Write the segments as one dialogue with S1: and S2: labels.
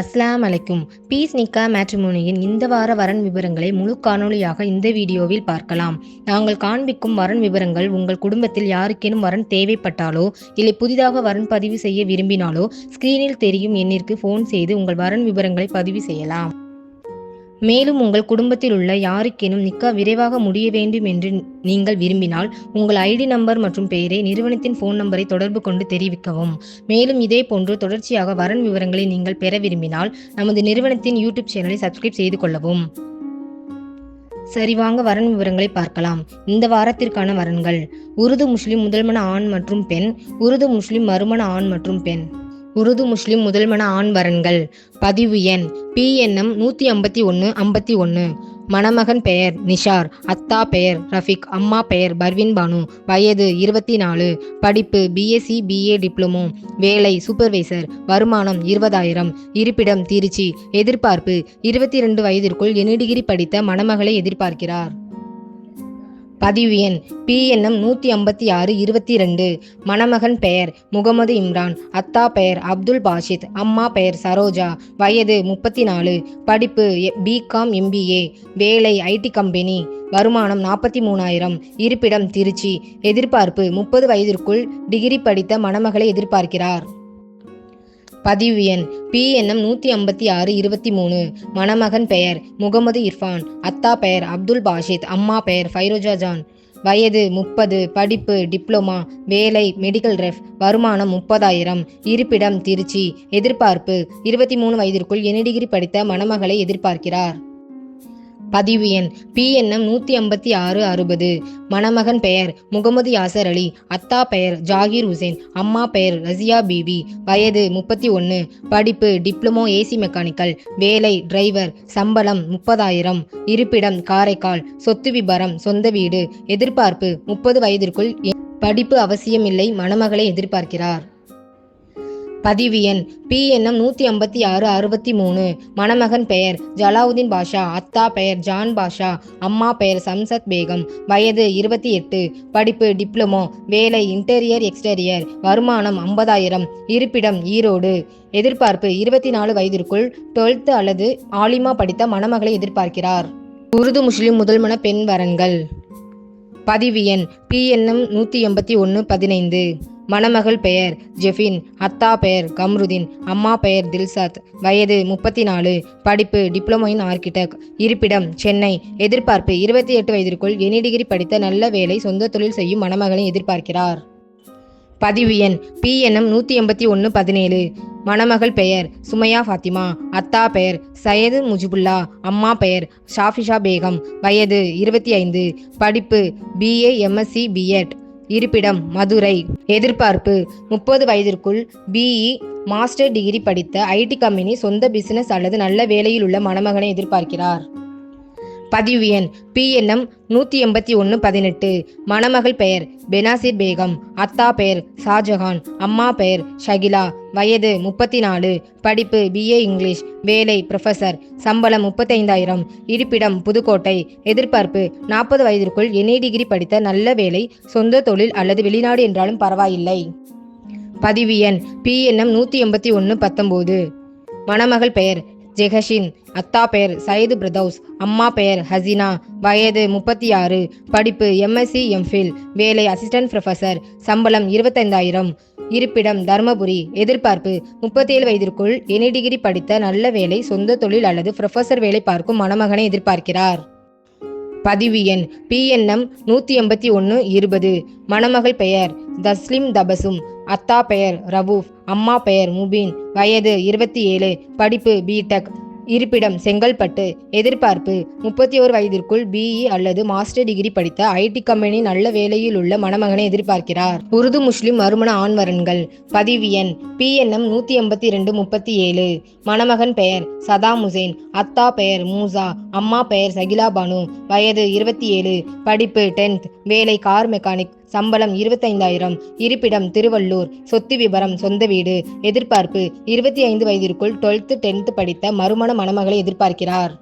S1: அஸ்ஸலாமு அலைக்கும். பீஸ் நிக்கா மேட்ரிமோனியின் இந்த வார வரன் விவரங்களை முழு காணொளியாக இந்த வீடியோவில் பார்க்கலாம். நாங்கள் காண்பிக்கும் வரன் விவரங்கள் உங்கள் குடும்பத்தில் யாருக்கேனும் வரன் தேவைப்பட்டாலோ இல்லை புதிதாக வரன் பதிவு செய்ய விரும்பினாலோ ஸ்கிரீனில் தெரியும் எண்ணிற்கு ஃபோன் செய்து உங்கள் வரன் விவரங்களை பதிவு செய்யலாம். மேலும் உங்கள் குடும்பத்தில் உள்ள யாருக்கேனும் நிக்கா விரைவாக முடிய வேண்டும் என்று நீங்கள் விரும்பினால் உங்கள் ஐடி நம்பர் மற்றும் பெயரை நிறுவனத்தின் ஃபோன் நம்பரை தொடர்பு கொண்டு தெரிவிக்கவும். மேலும் இதே போன்று தொடர்ச்சியாக வரன் விவரங்களை நீங்கள் பெற விரும்பினால் நமது நிறுவனத்தின் யூடியூப் சேனலை சப்ஸ்கிரைப் செய்து கொள்ளவும். சரி, வாங்க வரன் விவரங்களை பார்க்கலாம். இந்த வாரத்திற்கான வரன்கள்: உருது முஸ்லிம் முதல்மண ஆண் மற்றும் பெண், உருது முஸ்லிம் மறுமண ஆண் மற்றும் பெண். உருது முஸ்லிம் முதல்மண ஆண் வரன்கள். பதிவு எண் PNM 15151. மணமகன் பெயர் நிஷார், அத்தா பெயர் ரஃபிக், அம்மா பெயர் பர்வின் பானு, வயது 24, படிப்பு BSc BA டிப்ளமோ, வேலை சூப்பர்வைசர், வருமானம் 20,000, இருப்பிடம் திருச்சி, எதிர்பார்ப்பு 22 வயதிற்குள் NE டிகிரி படித்த மணமகளை எதிர்பார்க்கிறார். பதிவு எண் PNM 15622. மணமகன் பெயர் முகமது இம்ரான், அத்தா பெயர் அப்துல் பாஷித், அம்மா பெயர் சரோஜா, வயது 34, படிப்பு BCom MBA, வேலை IT கம்பெனி, வருமானம் 43,000, இருப்பிடம் திருச்சி, எதிர்பார்ப்பு 30 வயதிற்குள் டிகிரி படித்த மணமகளை எதிர்பார்க்கிறார். பதிவு எண் PNM 15623. மணமகன் பெயர் முகமது இர்ஃபான், அத்தா பெயர் அப்துல் பாஷித், அம்மா பெயர் ஃபைரோஜா ஜான், வயது 30, படிப்பு டிப்ளமா, வேலை மெடிக்கல் ரெஃப், வருமானம் 30,000, இருப்பிடம் திருச்சி, எதிர்பார்ப்பு 23 வயதிற்குள் NE டிகிரி படித்த மணமகளை எதிர்பார்க்கிறார். பதிவு எண் PNM 15660. மணமகன் பெயர் முகமது யாசர் அலி, அத்தா பெயர் ஜாகிர் ஹுசேன், அம்மா பெயர் ரசியா பீபி, வயது 31, படிப்பு டிப்ளமோ AC மெக்கானிக்கல், வேலை டிரைவர், சம்பளம் 30,000, இருப்பிடம் காரைக்கால், சொத்து விபரம் சொந்த வீடு, எதிர்பார்ப்பு 30 வயதிற்குள் படிப்பு அவசியமில்லை மணமகளை எதிர்பார்க்கிறார். பதிவு எண் PNM 15663. மணமகன் பெயர் ஜலாவுதீன் பாஷா, அத்தா பெயர் ஜான் பாஷா, அம்மா பெயர் சம்சத் பேகம், வயது 28, படிப்பு டிப்ளமோ, வேலை இன்டீரியர் எக்ஸ்டீரியர், வருமானம் 50,000, இருப்பிடம் ஈரோடு, எதிர்பார்ப்பு 24 வயதிற்குள் 12th அல்லது ஆலிமா படித்த மணமகளை எதிர்பார்க்கிறார். உருது முஸ்லிம் முதல்மண பெண் வரன்கள். பதிவு எண் PNM 18115. மணமகள் பெயர் ஜெஃபின், அத்தா பெயர் கம்ருதீன், அம்மா பெயர் தில்சாத், வயது 34, படிப்பு டிப்ளமோ இன் ஆர்கிடெக்ட், இருப்பிடம் சென்னை, எதிர்பார்ப்பு 28 வயதிற்குள் NE டிகிரி படித்த நல்ல வேலை சொந்த தொழில் செய்யும் மணமகளை எதிர்பார்க்கிறார். பதிவு எண் PNM 18117. மணமகள் பெயர் சுமையா ஃபாத்திமா, அத்தா பெயர் சையது முஜிபுல்லா, அம்மா பெயர் ஷாஃபிஷா பேகம், வயது 25, படிப்பு BA MSc B.Ed, இருப்பிடம் மதுரை, எதிர்பார்ப்பு 30 வயதிற்குள் BE மாஸ்டர் டிகிரி படித்த IT கம்பெனி, சொந்த பிசினஸ் அல்லது நல்ல வேலையில் உள்ள மணமகனை எதிர்பார்க்கிறார். பதிவு எண் PNM 18118. மணமகள் பெயர் பெனாசிர் பேகம், அத்தா பெயர் ஷாஜஹான், அம்மா பெயர் ஷகிலா, வயது 34, படிப்பு BA இங்கிலீஷ், வேலை ப்ரொஃபசர், சம்பளம் 35,000, இருப்பிடம் புதுக்கோட்டை, எதிர்பார்ப்பு 40 வயதிற்குள் NE டிகிரி படித்த நல்ல வேலை சொந்த தொழில் அல்லது வெளிநாடு என்றாலும் பரவாயில்லை. பதிவு எண் PNM 18119. மணமகள் பெயர் ஜெஹஷின், அத்தா பெயர் சயது பிரதௌஸ், அம்மா பெயர் ஹசீனா, வயது 36, படிப்பு MSc MPhil, வேலை அசிஸ்டன்ட் ப்ரொஃபசர், சம்பளம் 25,000, இருப்பிடம் தர்மபுரி, எதிர்பார்ப்பு 37 வயதிற்குள் NE டிகிரி படித்த நல்ல வேலை சொந்த தொழில் அல்லது ப்ரொஃபசர் வேலை பார்க்கும் மணமகனை எதிர்பார்க்கிறார். பதிவு எண் PNM 18120. மணமகள் பெயர் தஸ்லிம் தபசும், அத்தா பெயர் ரவூஃப், அம்மா பெயர் முபீன், வயது 27, படிப்பு B.Tech, இருப்பிடம் செங்கல்பட்டு, எதிர்பார்ப்பு 31 வயதிற்குள் BE அல்லது மாஸ்டர் டிகிரி படித்த IT கம்பெனி நல்ல வேலையில் உள்ள மணமகனை எதிர்பார்க்கிறார். உருது முஸ்லிம் மறுமண ஆண் வரன்கள். பதிவு எண் PNM 18237. மணமகன் பெயர் சதாம் ஹுசேன், அத்தா பெயர் மூசா, அம்மா பெயர் சகிலா பானு, வயது 27, படிப்பு 10th, வேலை கார் மெக்கானிக், சம்பளம் 25,000, இருப்பிடம் திருவள்ளூர், சொத்து விபரம் சொந்த வீடு, எதிர்பார்ப்பு 25 வயதிற்குள் 12th 10th படித்த மறுமண மணமகளை எதிர்பார்க்கிறார்.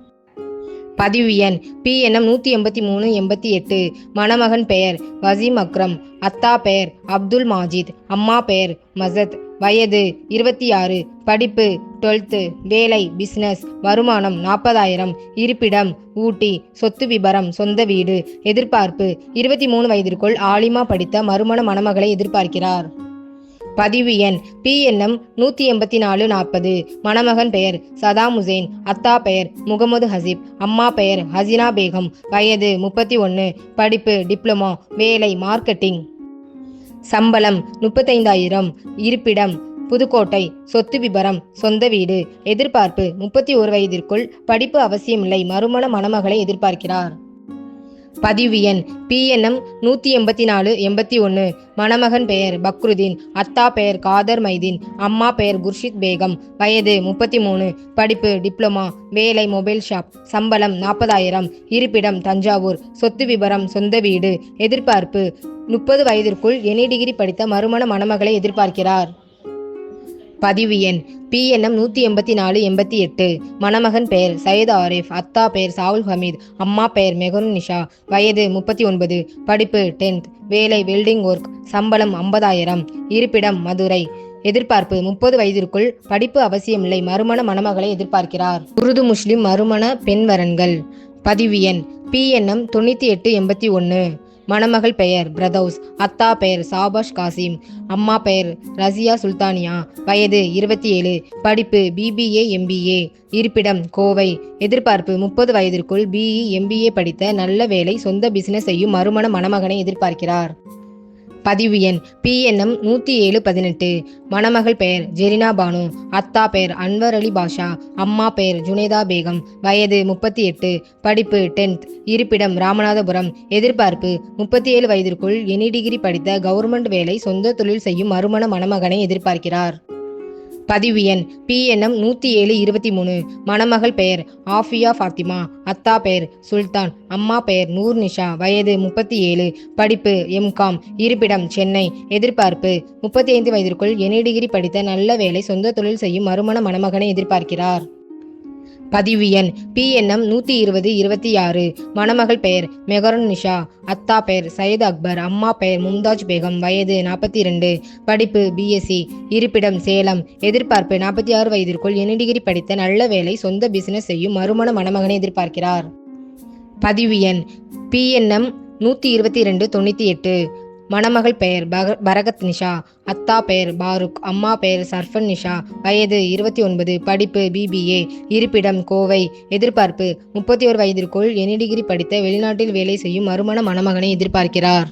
S1: பதிவு எண் PNM 18388. மணமகன் பெயர் வசீம் அக்ரம், அத்தா பெயர் அப்துல் மாஜித், அம்மா பெயர் மசத், வயது 26, படிப்பு 12th, வேலை பிசினஸ், வருமானம் 40,000, இருப்பிடம் ஊட்டி, சொத்து விபரம் சொந்த வீடு, எதிர்பார்ப்பு 23 வயதிற்குள் ஆலிமா படித்த மறுமண மணமகளை எதிர்பார்க்கிறார். பதிவு எண் PNM 18440. மணமகன் பெயர் சதாம் ஹுசேன், அத்தா பெயர் முகமது ஹசீப், அம்மா பெயர் ஹசினா பேகம், வயது 31, படிப்பு டிப்ளமோ, வேலை மார்க்கெட்டிங், சம்பளம் 35,000, இருப்பிடம் புதுக்கோட்டை, சொத்து விபரம் சொந்த வீடு, எதிர்பார்ப்பு 31 வயதிற்குள் படிப்பு அவசியமில்லை மறுமண மணமகளை எதிர்பார்க்கிறார். பதிவு எண் PNM 18481. மணமகன் பெயர் பக்ருதீன், அத்தா பெயர் காதர் மைதீன், அம்மா பெயர் குர்ஷித் பேகம், வயது 33, படிப்பு டிப்ளமா, வேலை மொபைல் ஷாப், சம்பளம் 40,000, இருப்பிடம் தஞ்சாவூர், சொத்து விபரம் சொந்த வீடு, எதிர்பார்ப்பு 30 வயதிற்குள் எனி டிகிரி படித்த மறுமண மணமகளை எதிர்பார்க்கிறார். பதிவு எண் PNM 18488. மணமகன் பெயர் சையத் ஆரிஃப், அத்தா பெயர் சாவுல் ஹமீத், அம்மா பெயர் மெஹருன் நிஷா, வயது 39, படிப்பு 10th, வேலை வெல்டிங் ஒர்க், சம்பளம் 50,000, இருப்பிடம் மதுரை, எதிர்பார்ப்பு 30 வயதிற்குள் படிப்பு அவசியமில்லை மறுமண மணமகளை எதிர்பார்க்கிறார். உருது முஸ்லிம் மறுமண பெண் வரன்கள். பதிவு எண் PNM 9881. மணமகள் பெயர் பிரதௌஸ், அத்தா பெயர் சாபாஷ் காசிம், அம்மா பெயர் ரசியா சுல்தானியா, வயது 27, படிப்பு BBA MBA, இருப்பிடம் கோவை, எதிர்பார்ப்பு 30 வயதிற்குள் BE MBA படித்த நல்ல வேலை சொந்த பிசினஸ் செய்யும் மறுமண மணமகனை எதிர்பார்க்கிறார். பதிவு எண் PNM 10718. மணமகள் பெயர் ஜெரினா பானு, அத்தா பெயர் அன்வர் அலி பாஷா, அம்மா பெயர் ஜுனேதா பேகம், வயது 38, படிப்பு 10th, இருப்பிடம் ராமநாதபுரம், எதிர்பார்ப்பு 37 வயதிற்குள் எனி டிகிரி படித்த கவர்மெண்ட் வேலை சொந்த தொழில் செய்யும் மறுமண மணமகனை எதிர்பார்க்கிறார். பதிவு எண் PNM 10723. மணமகள் பெயர் ஆஃபியா ஃபாத்திமா, அத்தா பெயர் சுல்தான், அம்மா பெயர் நூர் நிஷா, வயது 37, படிப்பு MCom, இருப்பிடம் சென்னை, எதிர்பார்ப்பு 35 வயதிற்குள் எனி டிகிரி படித்த நல்ல வேலை சொந்த தொழில் செய்யும் மறுமண மணமகனை எதிர்பார்க்கிறார். பதிவு எண் PNM 12026. மணமகள் பெயர் மெஹருன் நிஷா, அத்தா பெயர் சையத் அக்பர், அம்மா பெயர் மும்தாஜ் பேகம், வயது 42, படிப்பு BSc, இருப்பிடம் சேலம், எதிர்பார்ப்பு 46 வயதிற்குள் எனி டிகிரி படித்த நல்ல வேலை சொந்த பிசினஸ் செய்யும் மறுமண மணமகனை எதிர்பார்க்கிறார். பதிவு எண் PNM 12298. மணமகள் பெயர் பரகத் நிஷா, அத்தா பெயர் பாருக், அம்மா பெயர் சர்ஃபன் நிஷா, வயது 29, படிப்பு BBA, இருப்பிடம் கோவை, எதிர்பார்ப்பு 31 வயதிற்குள் எனி டிகிரி படித்த வெளிநாட்டில் வேலை செய்யும் மறுமண மணமகனை எதிர்பார்க்கிறார்.